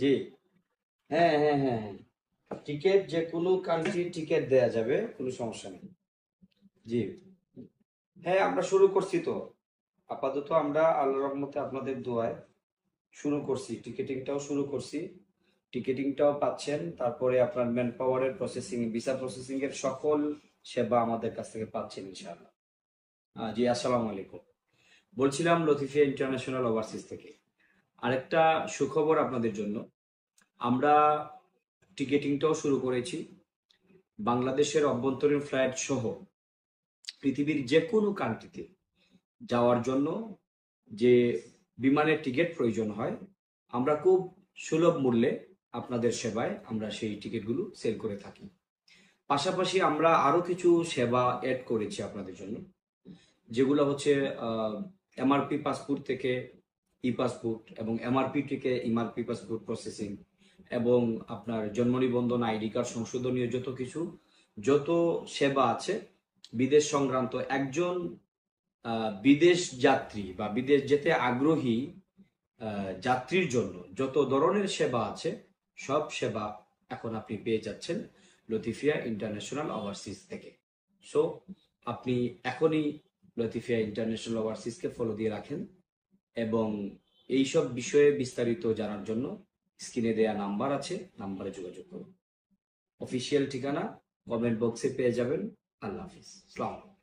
জি। হ্যাঁ, হ্যাঁ, হ্যাঁ, হ্যাঁ। টিকেট যে কোনো কান্ট্রির টিকেট দেয়া যাবে, কোনো সমস্যা নেই। জি। হ্যাঁ, আমরা শুরু করছি তো। আপাতত আমরা আল্লাহর রহমতে আপনাদের দোয়ায় শুরু করছি। টিকেটিংটাও শুরু করছি। টিকেটিংটাও পাচ্ছেন। তারপরে আপনার ম্যান পাওয়ারের প্রসেসিং, ভিসা প্রসেসিং এর সকল সেবা আমাদের কাছ থেকে পাচ্ছেন ইনশাআল্লাহ। জি, আসসালামু আলাইকুম। বলছিলাম লতিফিয়া ইন্টারন্যাশনাল ওভারসিজ থেকে। আরেকটা সুখবর আপনাদের জন্য। আমরা টিকেটিংটাও শুরু করেছি। বাংলাদেশের অভ্যন্তরীণ ফ্লাইট সহ পৃথিবীর যে কোনো কান্ট্রিতে যাওয়ার জন্য যে বিমানের টিকিট প্রয়োজন হয়, আমরা খুব সুলভ মূল্যে আপনাদের সেবায় আমরা সেই টিকিটগুলো সেল করে থাকি। পাশাপাশি আমরা আরো কিছু সেবা এড করেছি আপনাদের জন্য, যেগুলো হচ্ছে এমআরপি পাসপোর্ট থেকে ই পাসপোর্ট, এবং এমআরপি থেকে ইমআরপি পাসপোর্ট প্রসেসিং, এবং আপনার জন্ম নিবন্ধন, আইডি কার্ড সংশোধনীয় যত সেবা আছে বিদেশ সংক্রান্ত। একজন বিদেশ যাত্রী বা বিদেশ যেতে আগ্রহী যাত্রীর জন্য যত ধরনের সেবা আছে, সব সেবা এখন আপনি পেয়ে যাচ্ছেন লতিফিয়া ইন্টারন্যাশনাল ওভারসিজ থেকে। সো আপনি এখনই লতিফিয়া ইন্টারন্যাশনাল ওভারসিজকে ফলো দিয়ে রাখেন, এবং এইসব বিষয়ে বিস্তারিত জানার জন্য স্ক্রিনে দেয়া নাম্বার আছে, নাম্বারে যোগাযোগ করুন। অফিসিয়াল ঠিকানা কমেন্ট বক্সে পেয়ে যাবেন। আল্লাহ হাফিজ। আসসালামু আলাইকুম।